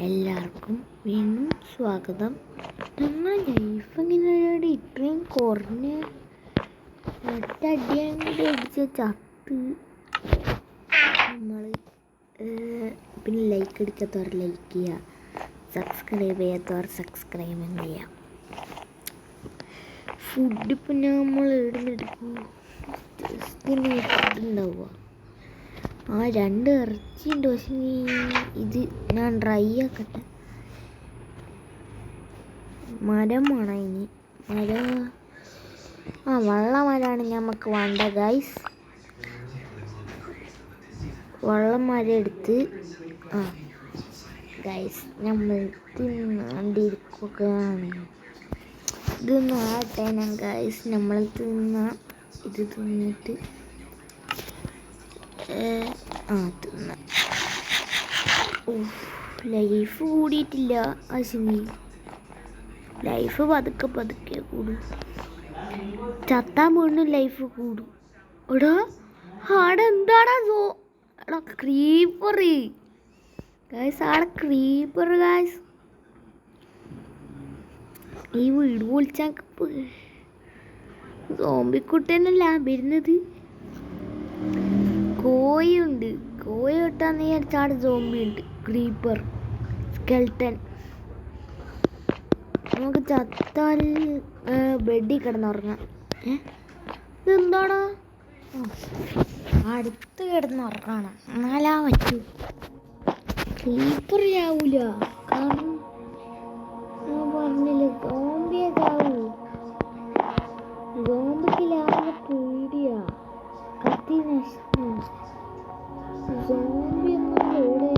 എല്ലാവർക്കും വീണ്ടും സ്വാഗതം. ഞങ്ങൾ ലൈഫ് ഇങ്ങനെ ഇത്രയും കുറഞ്ഞ് ഒറ്റയടിയായിട്ട് അടിച്ച ചത്ത് നമ്മൾ പിന്നെ ലൈക്ക് അടിക്കാത്തവർ ലൈക്ക് ചെയ്യുക, സബ്സ്ക്രൈബ് ചെയ്യാത്തവർ സബ്സ്ക്രൈബ് ചെയ്യുക. ഫുഡ് ഇപ്പം നമ്മൾ എവിടുന്നെടുക്കും? ഉണ്ടാവുക ആ 2 ഇറച്ചിയുണ്ട്. പക്ഷേ ഇത് ഞാൻ ഡ്രൈ ആക്കട്ടെ. മരം വേണം ഇനി. വെള്ളമരമാണ് നമുക്ക് വേണ്ട ഗൈസ്. വെള്ളമരം എടുത്ത് ഗൈസ് നമ്മൾ തിന്നാണ്ടിരിക്കുകയാണ്. ഇതൊന്നും ആട്ടെ ഞാൻ ഗൈസ് നമ്മൾ ഇത് തിന്നിട്ട് തിന്ന. ലൈഫ് കൂടിയിട്ടില്ല. അശ്വിനി ലൈഫ് പതുക്കെ കൂടും. ചത്താൻ വീണ്ടും ലൈഫ് കൂടും. എടാ ആടെ എന്താടാ എടാ ക്രീപ്പർ ഗൈസ്, ആടെ ക്രീപ്പർ ഗൈസ്. ഈ വീട് പൊളിച്ചാൽ സോംബിക്കുട്ടനല്ല വരുന്നത്. കോഴിയുണ്ട്. കോഴി കിട്ടാന്ന് വിചാരിച്ചാട് സോംബി ഉണ്ട്, ക്രീപ്പർ, സ്കെൽട്ടൻ. നമുക്ക് ചത്താൽ ബെഡിൽ കിടന്നുറങ്ങാം. ഇതെന്താടാ അടുത്ത് കിടന്നുറങ്ങണം എന്നാലാ പറ്റൂ. ക്രീപ്പർ ചാവൂല, കാരണം ഞാൻ പറഞ്ഞില്ലേ സോംബിയെ ചാവൂ. സോംബിക്ക് ലാഭ പേടിയാ. കത്തി നശിച്ചു. സോംബി ഒന്നും കൂടെ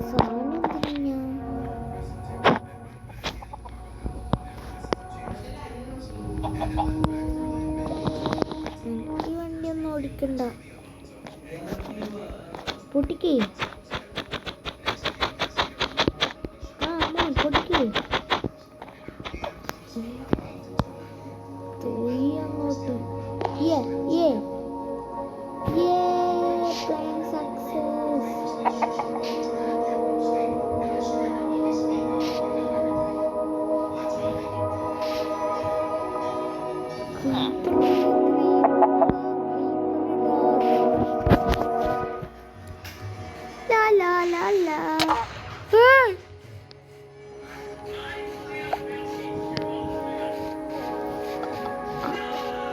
സാധനം തിരിഞ്ഞ എനിക്ക് വണ്ടിയൊന്നും ഓടിക്കണ്ട. പൊട്ടിക്കേ പൊട്ടിക്കേ അങ്ങോട്ട്. Plan success. La.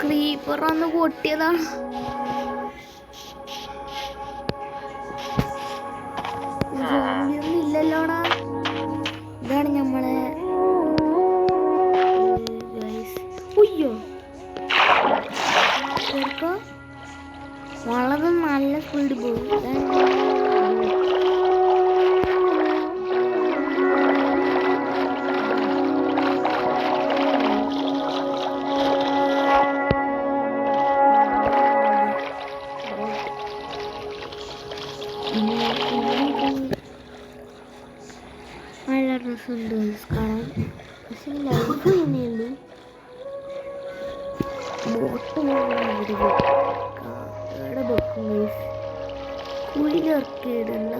ക്രീപ്പർ ഒന്ന് പൊട്ടിയതാണ്. ഒന്നും ഇല്ലല്ലോടാ. ഇതാണ് നമ്മളെ ഉയ്യോ വളരെ നല്ല സ്പീഡ് പോകും. നല്ല രസമുണ്ട് കാണാൻ. പക്ഷെ ലൈഫ് തന്നെയുള്ളൂ. ബോട്ട് എവിടെ വെക്കും ഗൈസ്? കുഴിയിലിറക്കിയിടണ്ട.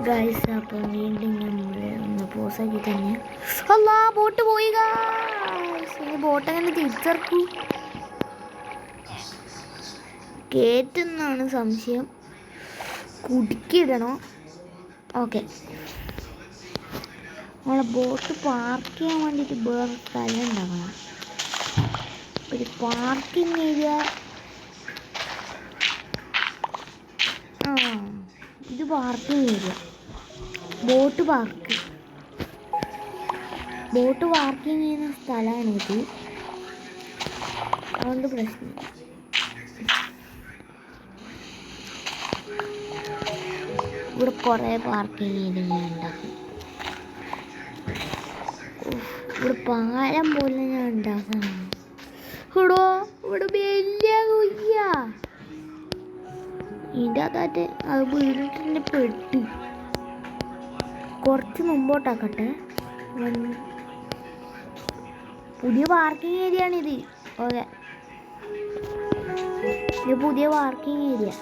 ഗൈസ് അപ്പം വീണ്ടും നമ്മൾ ഒന്ന് പോസാക്കി തന്നെ. അല്ലാ ബോട്ട് പോയി ഗൈസ്. ഈ ബോട്ട് എങ്ങനെ തിരിച്ചിറക്കൂ? കേറ്റെന്നാണ് സംശയം. കുടുക്കിയിടണോ? ഓക്കെ. നമ്മളെ ബോട്ട് പാർക്ക് ചെയ്യാൻ വേണ്ടിയിട്ട് വേറെ സ്ഥലം ഉണ്ടാക്കണം. ഒരു പാർക്കിംഗ് ഏരിയ. ഇത് പാർക്കിംഗ് ഏരിയ. ബോട്ട് പാർക്കിംഗ് ചെയ്യുന്ന സ്ഥലമാണിത്. അതുകൊണ്ട് പ്രശ്നം. ഇവിടെ കുറേ പാർക്കിംഗ് ഏരിയ ഞാൻ ഉണ്ടാക്കും. ഇവിടെ പാലം പോലെ ഞാൻ ഉണ്ടാക്കണം. ഇവിടെ വലിയ കുയ്യ. ഇതിൻ്റെ അകത്തായിട്ട് അത് വീണിട്ട് പെട്ട്. കുറച്ച് മുമ്പോട്ടാക്കട്ടെ. പുതിയ പാർക്കിംഗ് ഏരിയ ആണിത്. ഓക്കെ ഇത് പുതിയ പാർക്കിംഗ് ഏരിയ.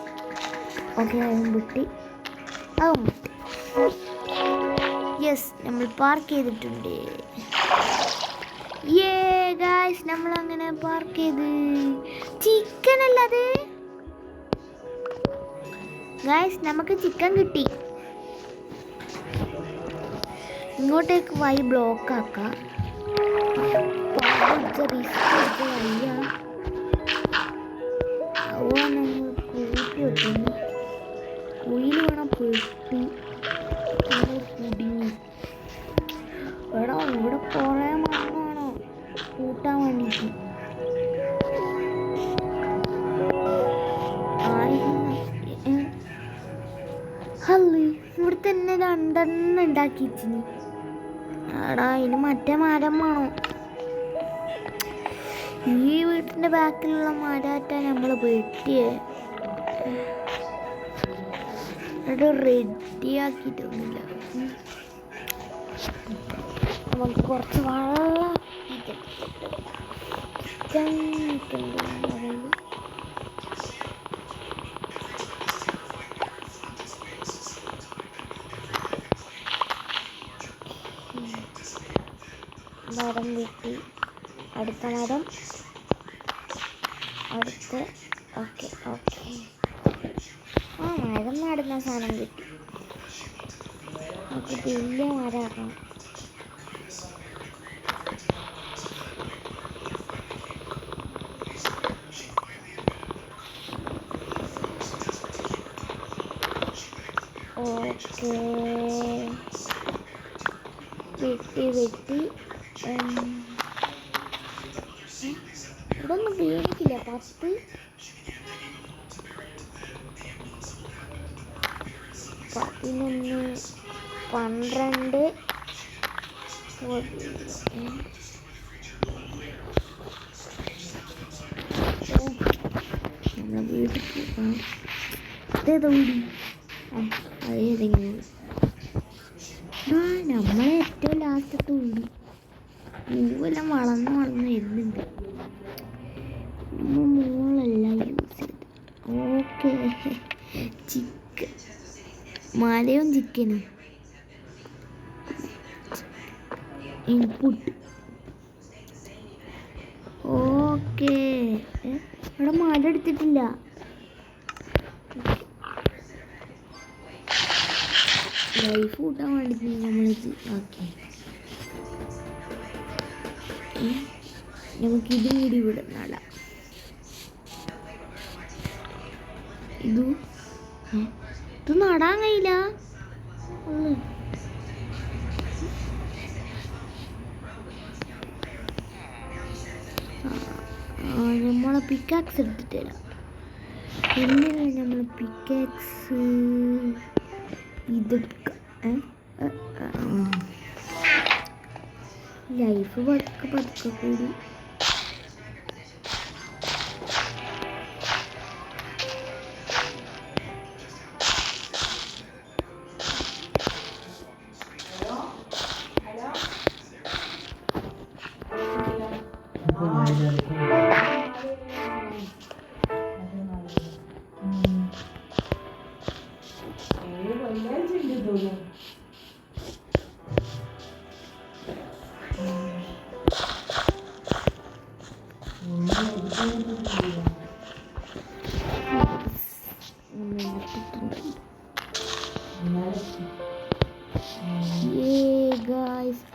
ഓക്കെ, അതും വിട്ടി, അതും വിട്ടി. യെസ്, നമ്മൾ പാർക്ക് ചെയ്തിട്ടുണ്ട്. ഗായ്സ്, നമ്മളങ്ങനെ പാർക്ക് ചെയ്ത്. ചിക്കൻ അല്ലത് ഗായ്സ്, നമുക്ക് ചിക്കൻ കിട്ടി. ഇങ്ങോട്ടേക്ക് വഴി ബ്ലോക്ക് ആക്കാം. കുയിൽ വേണം പെട്ടി കുടുങ്ങി. എടാ, ഇവിടെ കുറേ മണ്ണാണോ കൂട്ടാൻ വേണ്ടിയിട്ട്. ഇവിടെ തന്നെ 2 ഉണ്ടാക്കിച്ചിന്. എടാ, ഇതിന് മറ്റേ മരം വേണോ? ഈ വീട്ടിൻ്റെ ബാക്കിലുള്ള മരമായിട്ടാ നമ്മൾ വെട്ടിയേ. അത് റെഡിയാക്കിയിട്ടൊന്നുമില്ല. നമുക്ക് കുറച്ച് വെള്ളം മരം വെട്ടി. അടുത്ത മരം, അടുത്ത്. ഓക്കെ ഓക്കെ, ആ മരം നടുന്ന സാധനം കിട്ടി. നമുക്ക് വലിയ മരമാക്കണം. ഓക്കെ, വെട്ടി ഇതൊന്നും പേടിക്കില്ല. 10, 11, 12 നമ്മളെ വീട്ടിൽ അതേതോടി അതേതെങ്കിലും നമ്മളെ ഏറ്റവും ലാസ്റ്റത്തെ ഉള്ളി പൂവെല്ലാം വളർന്ന് വരുന്നുണ്ട്. മോളെല്ലാം യൂസ് ചെയ്ത്. ഓക്കെ, ചിക്കൻ, മലയും ചിക്കനും ഇൻപുട്ട്. ഓക്കെ, ഇവിടെ മല എടുത്തിട്ടില്ല. ലൈഫ് കൂട്ടാൻ വേണ്ടി നമ്മളിത് ആക്കി. നമുക്കിതും കൂടി ഇവിടെ നടാം. ഇത് നടാൻ കഴിയില്ല. നമ്മളെ പിക്കാക്സ് എടുത്തിട്ടില്ല. പിന്നെയാണ് നമ്മൾ പിക്കാക്സ് ഇതെടുക്കാം. ലൈഫ് പതുക്കെ കൂടി.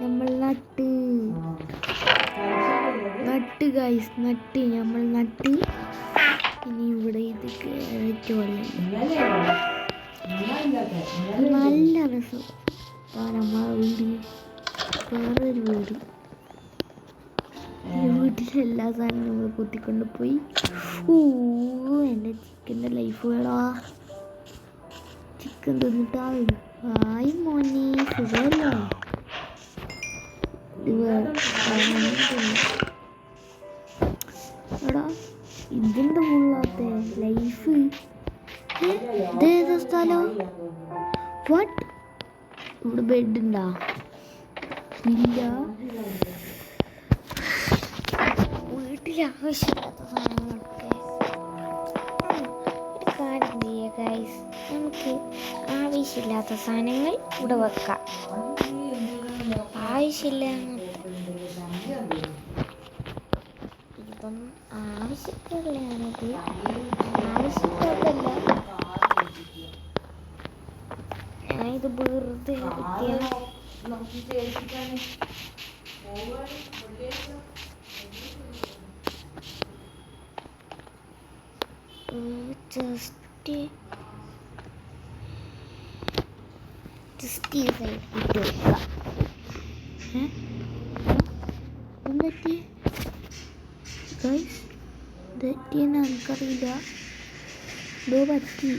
നമ്മൾ നട്ട് നമ്മൾ നട്ട്. ഇനി ഇവിടെ ഇത് കയറിയിട്ട് നല്ല രസം. നമ്മളെ വീട് വേറൊരു വീട്. വീട്ടിലെല്ലാ സാധനവും നമ്മൾ കുത്തിക്കൊണ്ട് പോയി. എൻ്റെ ചിക്കൻ്റെ ലൈഫ് വേടാ. ചിക്കൻ തിന്നിട്ടാ വരും. ഹായ് മോനെ, സുഖമല്ലേ? എടാ, ഇതിൻ്റെ മുള്ളാത്ത ലൈഫ്. ഇതേതാ സ്ഥലം? വാട്ട്? ഇവിടെ ബെഡ് ഉണ്ടോ? ഇല്ല. വീട്ടിൽ ആവശ്യമില്ലാത്ത സാധനങ്ങളൊക്കെ ഗൈസ് നമുക്ക് ആവശ്യമില്ലാത്ത സാധനങ്ങൾ ഇവിടെ വെക്കാം. ആവശ്യമില്ല ഇതൊന്നും ആവശ്യമുള്ളതാണിത്, ആവശ്യമില്ലാത്തല്ല. ഞാനിത് വെറുതെ ജസ്റ്റ് ഈ സൈഡ് ഇട്ട് വെക്കാം. എന്തൊക്കെ ഗൈസ് ഇതെന്ന് എനിക്കറിയില്ല. ഇതോ പറ്റി